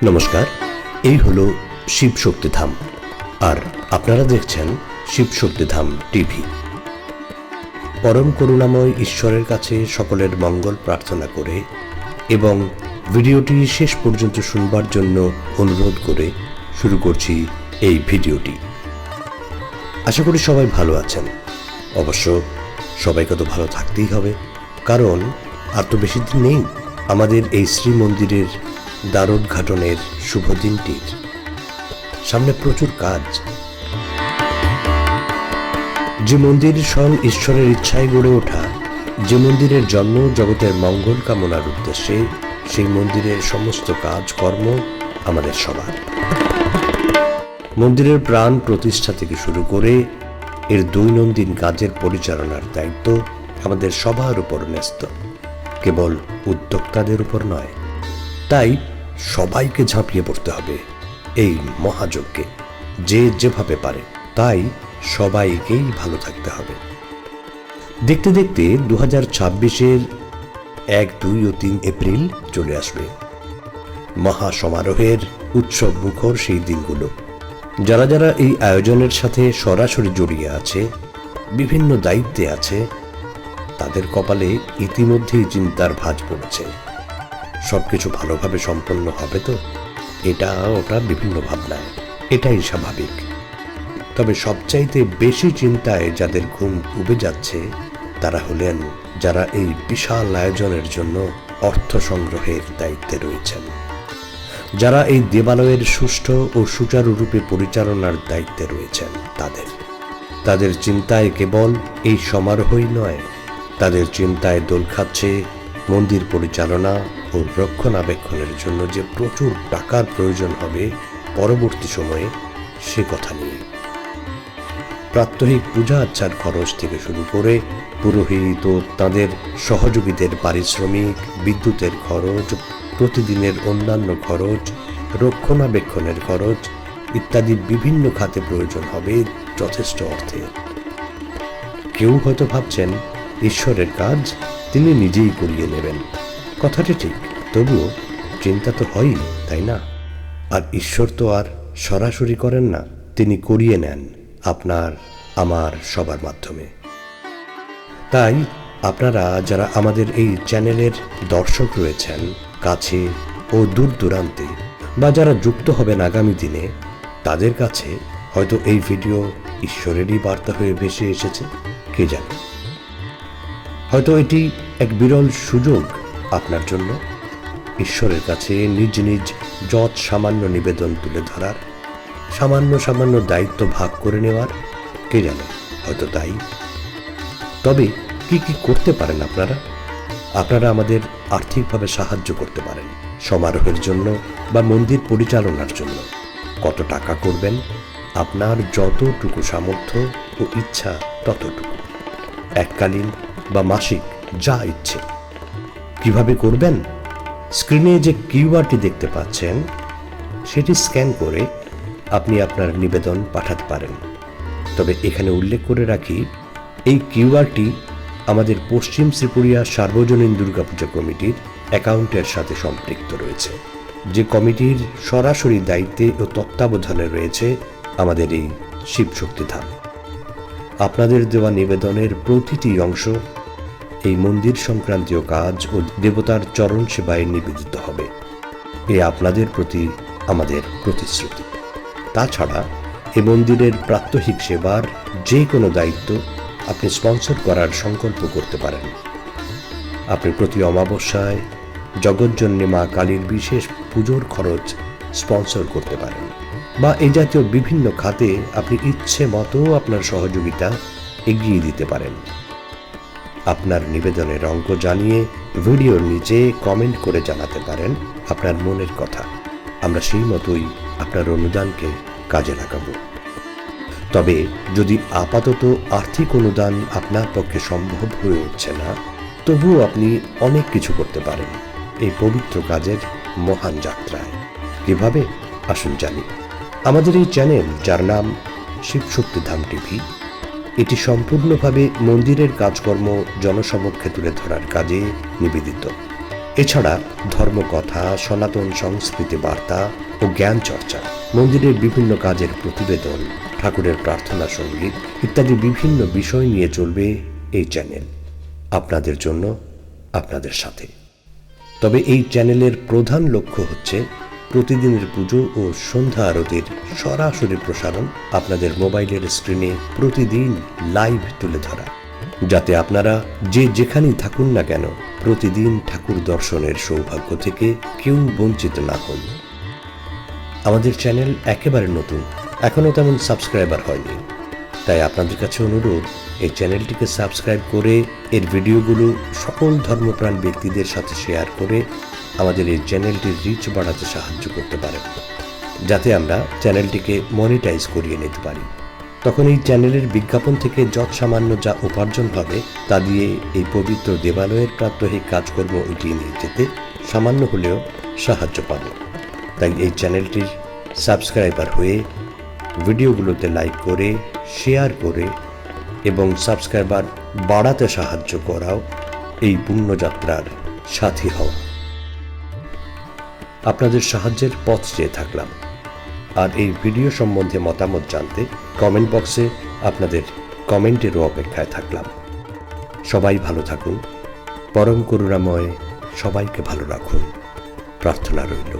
নমস্কার, এই হলো শিব শক্তিধাম আর আপনারা দেখছেন শিব শক্তিধাম টিভি। পরম করুণাময় ঈশ্বরের কাছে সকলের মঙ্গল প্রার্থনা করে এবং ভিডিওটি শেষ পর্যন্ত শুনবার জন্য অনুরোধ করে শুরু করছি এই ভিডিওটি। আশা করি সবাই ভালো আছেন। অবশ্য সবাইকে তো ভালো থাকতেই হবে, কারণ আর তো বেশি দিন নেই আমাদের এই শ্রী মন্দিরের দ্বারোদ্ঘাটনের শুভ দিনটির। সামনে প্রচুর কাজ। যে মন্দির স্বয়ং ঈশ্বরের ইচ্ছায় গড়ে ওঠা, যে মন্দিরের জন্ম জগতের মঙ্গল কামনার উদ্দেশ্যে, সেই মন্দিরের সমস্ত কাজকর্ম আমাদের সবার। মন্দিরের প্রাণ প্রতিষ্ঠা থেকে শুরু করে এর দৈনন্দিন কাজের পরিচালনার দায়িত্ব আমাদের সবার উপর ন্যস্ত, কেবল উদ্যোক্তাদের উপর নয়। তাই সবাইকে ঝাঁপিয়ে পড়তে হবে এই মহাযজ্ঞে, যে যেভাবে পারে। তাই সবাইকেই ভালো থাকতে হবে। দেখতে দেখতে 2026-এর 1, 2 ও 3 এপ্রিল চলে আসবে। মহাসমারোহের উৎসব মুখর সেই দিনগুলো। যারা যারা এই আয়োজনের সাথে সরাসরি জড়িয়ে আছে, বিভিন্ন দায়িত্বে আছে, তাদের কপালে ইতিমধ্যেই চিন্তার ভাঁজ পড়েছে। সবকিছু ভালোভাবে সম্পন্ন হবে তো? এটা ওটা বিভিন্ন ভাবনায়, এটাই স্বাভাবিক। তবে সবচাইতে বেশি চিন্তায় যাদের ঘুম উবে যাচ্ছে, তারা হলেন যারা এই বিশাল আয়োজনের জন্য অর্থ সংগ্রহের দায়িত্বে রয়েছেন, যারা এই দেবালয়ের সুষ্ঠু ও সুচারুরূপে পরিচালনার দায়িত্বে রয়েছেন। তাদের চিন্তায় কেবল এই সমারোহই নয়, তাদের চিন্তায় দোল খাচ্ছে মন্দির পরিচালনা ও রক্ষণাবেক্ষণের জন্য যে প্রচুর টাকার প্রয়োজন হবে পরবর্তী সময়ে, সে কথা নিয়ে। প্রাত্যহিক পূজা আচ্ছার খরচ থেকে শুরু করে পুরোহিত ও তাঁদের সহযোগীদের পারিশ্রমিক, বিদ্যুতের খরচ, প্রতিদিনের অন্যান্য খরচ, রক্ষণাবেক্ষণের খরচ ইত্যাদি বিভিন্ন খাতে প্রয়োজন হবে যথেষ্ট অর্থে। কেউ হয়তো ভাবছেন ঈশ্বরের কাজ তিনি নিজেই করিয়ে নেবেন। কথাটি ঠিক, তবুও চিন্তা তো হয়ই, তাই না? আর ঈশ্বর তো আর সরাসরি করেন না, তিনি করিয়ে নেন আপনার আমার সবার মাধ্যমে। তাই আপনারা যারা আমাদের এই চ্যানেলের দর্শক রয়েছেন, কাছে ও দূর দূরান্তে, বা যারা যুক্ত হবেন আগামী দিনে, তাদের কাছে হয়তো এই ভিডিও ঈশ্বরেরই বার্তা হয়ে ভেসে এসেছে, কে জানে। হয়তো এটি এক বিরল সুযোগ আপনার জন্য ঈশ্বরের কাছে নিজ নিজ যৎ সামান্য নিবেদন তুলে ধরার, সামান্য সামান্য দায়িত্ব ভাগ করে নেওয়ার, কে জানে, হয়তো তাই। তবে কি কি করতে পারেন আপনারা আমাদের আর্থিকভাবে সাহায্য করতে পারেন সমারোহের জন্য বা মন্দির পরিচালনার জন্য। কত টাকা করবেন? আপনার যতটুকু সামর্থ্য ও ইচ্ছা ততটুকু, এককালীন বা মাসিক, যা ইচ্ছে। কিভাবে করবেন? স্ক্রিনে যে কিউআরটি দেখতে পাচ্ছেন, সেটি স্ক্যান করে আপনি আপনার নিবেদন পাঠাতে পারেন। তবে এখানে উল্লেখ করে রাখি, এই কিউআরটি আমাদের পশ্চিম ত্রিপুরিয়া সার্বজনীন দুর্গাপূজা কমিটির অ্যাকাউন্টের সাথে সম্পৃক্ত রয়েছে, যে কমিটির সরাসরি দায়িত্বে ও তত্ত্বাবধানে রয়েছে আমাদের এই শিব শক্তিধাম। আপনাদের দেওয়া নিবেদনের প্রতিটি অংশ এই মন্দির সংক্রান্তীয় কাজ ও দেবতার চরণ সেবায় নিবেদিত হবে। এ আপনাদের প্রতি আমাদের প্রতিশ্রুতি। তাছাড়া এ মন্দিরের প্রাত্যহিক সেবার যে কোনো দায়িত্ব আপনি স্পন্সর করার সংকল্প করতে পারেন। আপনি প্রতি অমাবস্যায় জগজ্জননী মা কালীর বিশেষ পুজোর খরচ স্পন্সর করতে পারেন, বা এই জাতীয় বিভিন্ন খাতে আপনি ইচ্ছে মতো আপনার সহযোগিতা এগিয়ে দিতে পারেন। আপনার নিবেদনের অঙ্ক জানিয়ে ভিডিওর নিচে কমেন্ট করে জানাতে পারেন আপনার মনের কথা। আমরা সেই মতোই আপনার অনুদানকে কাজে লাগাবো। তবে যদি আপাতত আর্থিক অনুদান আপনার পক্ষে সম্ভব হয়ে উঠছে না, তবুও আপনি অনেক কিছু করতে পারেন এই পবিত্র কাজের মহান যাত্রায়। কিভাবে? আসুন জানি। আমাদের এই চ্যানেল, যার নাম শিব শক্তিধাম টিভি, এটি সম্পূর্ণভাবে মন্দিরের কাজকর্ম জনসমক্ষে তুলে ধরার কাজে নিবেদিত। এছাড়া ধর্মকথা, সনাতন সংস্কৃতি বার্তা ও জ্ঞান চর্চা, মন্দিরের বিভিন্ন কাজের প্রতিবেদন, ঠাকুরের প্রার্থনা সঙ্গীত ইত্যাদি বিভিন্ন বিষয় নিয়ে চলবে এই চ্যানেল। আপনাদের জন্য, আপনাদের সাথে। তবে এই চ্যানেলের প্রধান লক্ষ্য হচ্ছে প্রতিদিনের পুজো ও সন্ধ্যা আরতির সরাসরি প্রসারণ আপনাদের মোবাইলের স্ক্রিনে প্রতিদিন লাইভ তুলে ধরা, যাতে আপনারা যে যেখানেই থাকুন না কেন প্রতিদিন ঠাকুর দর্শনের সৌভাগ্য থেকে কেউ বঞ্চিত না হন। আমাদের চ্যানেল একেবারে নতুন, এখনও তেমন সাবস্ক্রাইবার হয়নি, তাই আপনাদের কাছে অনুরোধ, এই চ্যানেলটিকে সাবস্ক্রাইব করে এর ভিডিওগুলো সকল ধর্মপ্রাণ ব্যক্তিদের সাথে শেয়ার করে আমাদের এই চ্যানেলটির রিচ বাড়াতে সাহায্য করতে পারেন, যাতে আমরা চ্যানেলটিকে মনিটাইজ করিয়ে নিতে পারি। তখন এই চ্যানেলের বিজ্ঞাপন থেকে যৎসামান্য যা উপার্জন হবে তা দিয়ে এই পবিত্র দেবালয়ের প্রাত্যহিক কাজকর্ম এগিয়ে নিয়ে যেতে সামান্য হলেও সাহায্য পাব। তাই এই চ্যানেলটির সাবস্ক্রাইবার হয়ে ভিডিওগুলোতে লাইক করে, শেয়ার করে এবং সাবস্ক্রাইবার বাড়াতে সাহায্য করাও এই পুণ্যযাত্রার সাথী হওয়া। আপনাদের সাহায্যের পথ চেয়ে থাকলাম। আর এই ভিডিও সম্বন্ধে মতামত জানতে কমেন্ট বক্সে আপনাদের কমেন্টেরও অপেক্ষায় থাকলাম। সবাই ভালো থাকুন, পরম করুণাময় সবাইকে ভালো রাখুন, প্রার্থনা রইল।